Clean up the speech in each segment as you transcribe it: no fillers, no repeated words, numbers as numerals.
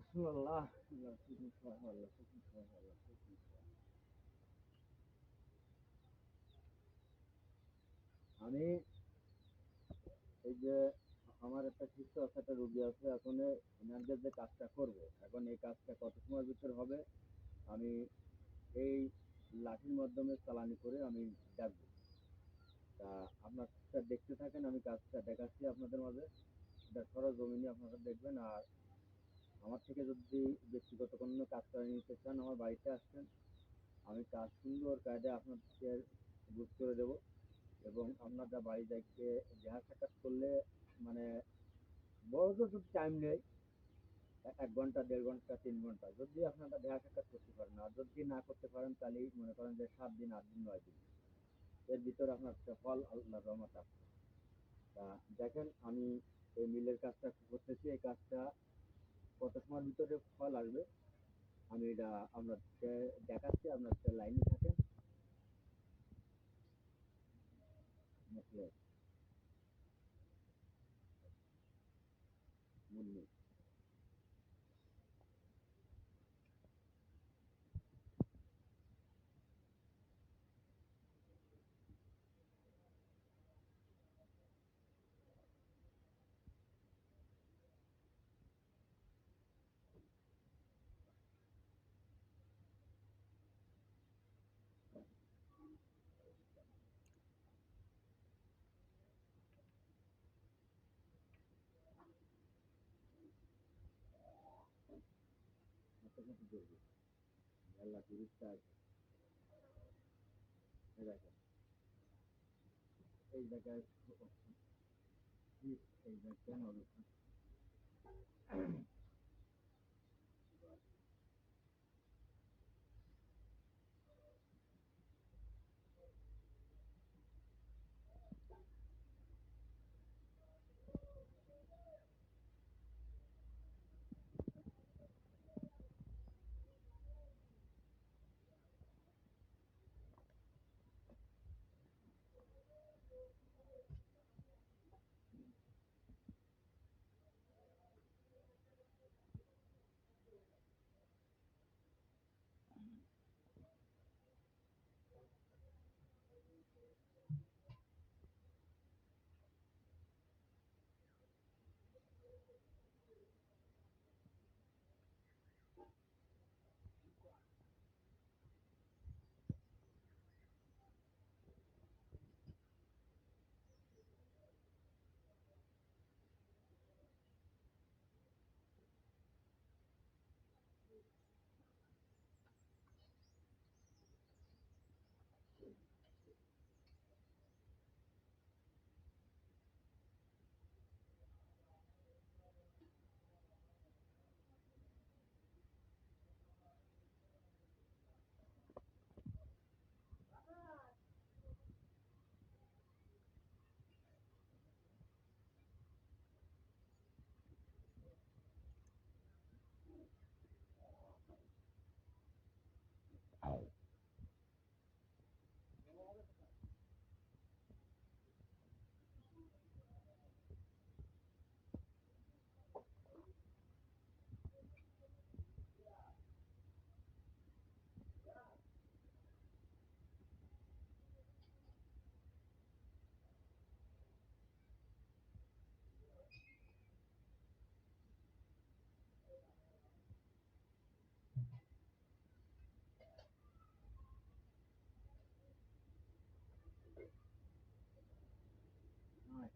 বিসমিল্লাহ। আল্লাহ হুকুম সহ, আল্লাহ হুকুম সহ, আল্লাহ হুকুম সহ। আমি এই যে আমার একটা সুস্থ আছে, একটা রোগী আছে, এখন এনাদের যে কাজটা করব, এখন এই কাজটা কত সময়ের ভিতর হবে আমি এই লাঠির মাধ্যমে চালানি করে আমি ডাকবো। তা আপনারা দেখতে থাকেন, আমি কাজটা দেখাচ্ছি আপনাদের মাঝে। এটা সরজমিনে আপনারা দেখবেন। আর আমার থেকে যদি ব্যক্তিগত কোনো কাজ করে নিতে চান, আমার বাড়িতে আসবেন, আমি কাজ সুন্দর কায়দায় আপনাদেরকে বুঝ করে দেবো। এবং আপনারা বাড়ি যাইতে দেখা সাক্ষাৎ করলে মানে বড় যদি টাইম নেই, 1 ঘন্টা 1.5 ঘন্টা 3 ঘন্টা যদি আপনারা দেখা সাক্ষাৎ করতে পারেন, আর যদি না করতে পারেন তাহলেই মনে করেন যে 7 দিন 8 দিন 9 দিন এর ভিতরে আপনার একটা ফল আল্লাহ রহমত আসবে। তা দেখেন, আমি এই মিলের কাজটা করতেছি, এই কাজটা কত সময়ের ভিতরে ফল আসবে আমি এটা আপনাকে দেখাচ্ছি। আপনার লাইনে থাকেন। মুখলে মুন্নি। হাতে কত করবে আল্লাহ তিরিশটা আছে। এই দেখেন, এই জায়গায় এই দেখেন অবস্থা। হ্যাঁ,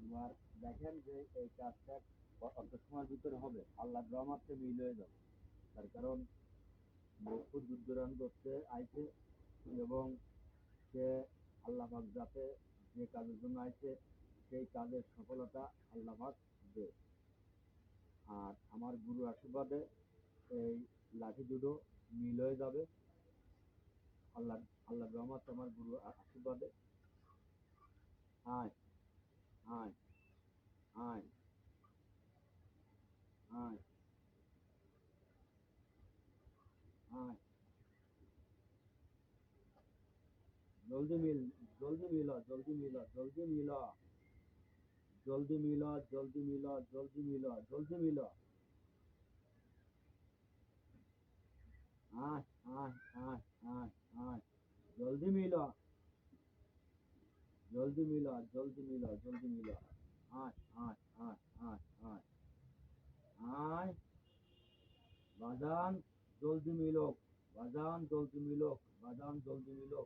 এবার দেখেন যে এই কাজটা অল্প সময়ের ভিতরে হবে, আল্লাহ রহমতে মিল হয়ে যাবে। তার কারণ বহু দূর দূরান্ত হচ্ছে আইছে, এবং সে আল্লাহ পাক যাতে যে কাজের জন্য আইছে সেই কাজের সফলতা আল্লাহ পাক দেয়। আর আমার গুরু আশীর্বাদে এই লাঠি দুটো মিল হয়ে যাবে। আল্লাহ আল্লাহ রহমত আমার গুরু আশীর্বাদে। আয় আয় আয় আয় আয়, জলদি মিল, জলদি মিল, জলদি মিল, জলদি মিল, জলদি মিলো, জলদি মিলো, জলদি মিলো, জলদি মিলো। আয়, আয়, আয়, আয়, আয়। জলদি মিলো, জলদি মিলো, জলদি মিলো, জলদি মিলো। আয়, আয়, আয়, আয়, আয়। আয়, বাজান জলদি মিলো, বাজান জলদি মিলো, বাজান জলদি মিলো,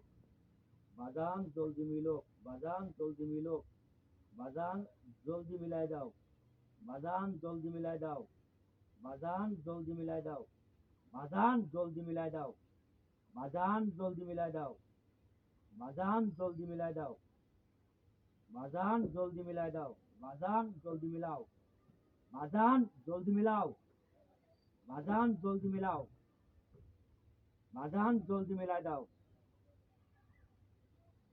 বাজান জলদি মিলো, বাজান জলদি মিলো, বাজান জলদি মিলাই দাও, বাজান জলদি মিলাই দাও, বাজান জলদি মিলাই দাও, বাজান জলদি মিলাই দাও, বাজান জলদি মিলাই দাও, বাজান জলদি মিলাই দাও, বাজান জলদি মিলাই দাও, বাজান জলদি মিলাও, বাজান জলদি মিলাও, বাজান জলদি মিলাও, বাজান জলদি মিলাই দাও,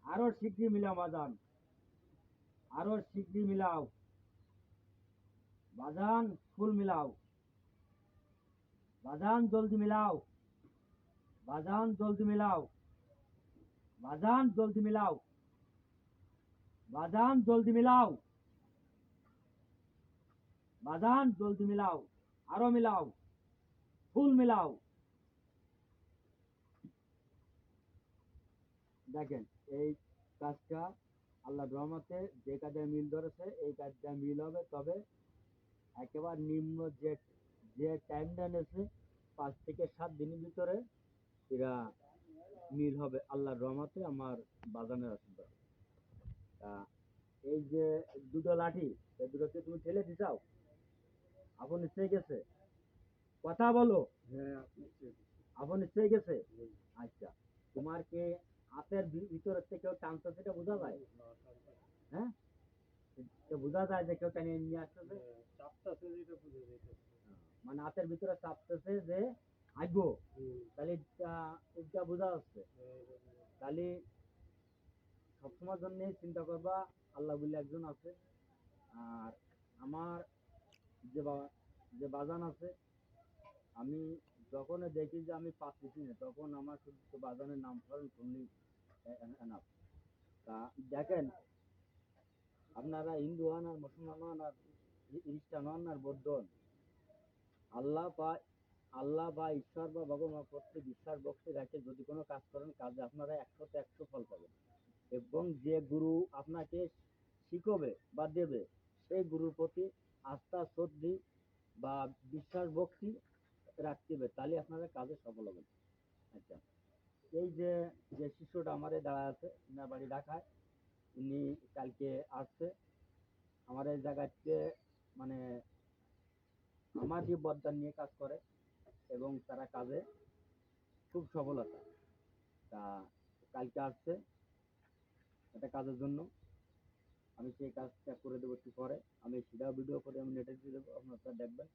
আরো শিগগির মিলাও বাজান, আরো শিগগির মিলাও, বাজান ফুল মিলাও, বাজান জলদি মিলাও, বাজান জলদি মিলাও, বাজান জলদি মিলাও, বাজান জলদি মিলাও, বাজান জলদি মিলাও, আরো মিলাও, ফুল মিলাও। দেখেন এই কাজটা আল্লাহর রহমতে যে কাজে মিল ধরেছে এই কাজটা মিল হবে, তবে একেবারে নিম্ন যে যে টাইমটা নেছে 5 থেকে 7 দিনের ভিতরে এরা মিল হবে আল্লাহর রহমতে, আমার বাগানের আশীর্বাদ। তা এই যে দুটো লাঠি, এই দুটোকে তুমি ঠেলে দিছাও, আপন নিশ্চয়ই গেছে, কথা বলো। হ্যাঁ, আপনি ঠিক। আপন নিশ্চয়ই গেছে। আচ্ছা, তোমার কে হাতের ভিতরের থেকে কেউ টানছে সেটা বোঝা যায়? হ্যাঁ, তো বোঝা যায় যে কেউ টেনে নিয়ে আসতেছে। চাপটাছে যেটা বুঝে যাইতেছে। মানে হাতের ভিতরে চাপতেছে যে আসবো, তাহলে এটা বোঝা যাচ্ছে। তাহলে সবসময়ের জন্য চিন্তা করবা আল্লাহ বলে একজন আছে। আর আমার যে যে বাজান আছে, আমি যখন দেখি যে আমি পাচ্ছি না, তখন আমার শুধু বাজানের নাম শুনলেই এনাফ। তা দেখেন, আপনারা হিন্দু হন আর মুসলমান হন আর খ্রিস্টান হন আর বৌদ্ধ হন, আল্লাহ বা ঈশ্বর বা ভগবান প্রত্যেক বিশ্বাস ভক্তি রাখে যদি কোনো কাজ করেন, কাজে আপনারা 100-100 ফল পাবেন। এবং যে গুরু আপনাকে শিখবে বা দেবে সেই গুরুর প্রতি আস্থা শ্রদ্ধি বা বিশ্বাস ভক্তি রাখতে হবে, তাহলে আপনারা কাজে সফল হবেন। আচ্ছা, এই যে যে শিষ্যটা আমার দাঁড়ায় আছে, ওনার বাড়ি ঢাকায়, উনি কালকে আসছে আমার এই জায়গাতে, মানে আমার যে বদদান নিয়ে কাজ করে এবং তারা কাজে খুব সফলতা। তা কালকে আসছে একটা কাজের জন্য, আমি সেই কাজটা করে দেবো একটু পরে, আমি সেটা ভিডিও করে আমি নেটে দিয়ে দেবো, আপনারা দেখবেন।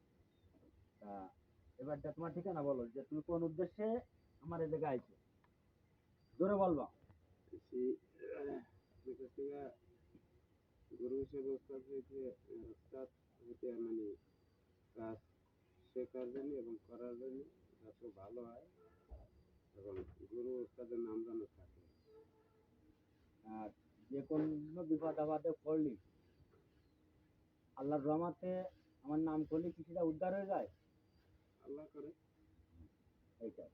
তা এবারটা তোমার ঠিকানা বলো, যে তুমি কোন উদ্দেশ্যে আমার এই জায়গায় আইছো, জোরে বলবা। গুরু হিসেবে উস্তাদ হইতে, উস্তাদ হইতে মানে কাজ শেখার জন্য এবং করার জন্য যাতে ভালো হয় এবং গুরু উস্তাদের নাম যেন থাকে। আর যে কোনো বিপদ আপদে পড়লি আল্লাহর রহমতে আমার নাম করলে কি সেটা উদ্ধার হয়ে যায়? আল্লাহ করে। এইটাই,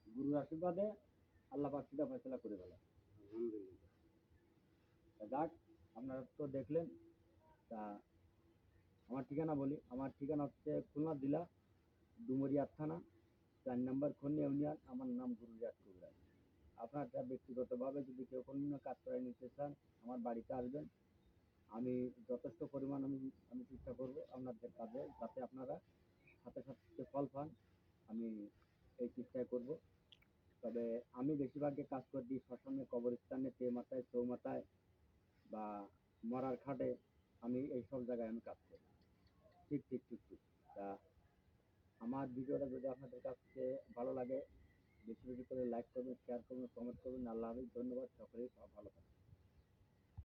গুরুর আশীর্বাদে আল্লাহ পাক সেটা ফয়সালা করে ফেলে। আলহামদুলিল্লাহ। যাক, আপনারা তো দেখলেন। তা আমার ঠিকানা বলি, আমার ঠিকানা হচ্ছে খুলনা জেলা ডুমুরিয়া থানা 4 নম্বর খন্নি ইউনিয়ন, আমার নাম গুরু রিয়াজ কবিরাজ। আপনারা ব্যক্তিগতভাবে যদি কেউ কোনো কাজ করে নিতে চান আমার বাড়িতে আসবেন, আমি যথেষ্ট পরিমাণ আমি চেষ্টা করব আপনাদের কাজে, যাতে আপনারা সাথে সাথে ফল পান, আমি এই চেষ্টাই করব। তবে আমি বেশিরভাগই কাজ করি শ্মশানে, কবরস্থানে, মাথায় চৌমাথায় বা মরার খাটে, আমি এই সব জায়গায় আমি কাজ করি। ঠিক ঠিক ঠিক ঠিক। তা আমার ভিডিওটা যদি আপনাদের কাছে ভালো লাগে, বেশি বেশি করে লাইক করবেন, শেয়ার করবেন, কমেন্ট করবেন। আল্লাহ হাফেজ, ধন্যবাদ, সকলেই ভালো থাকবেন।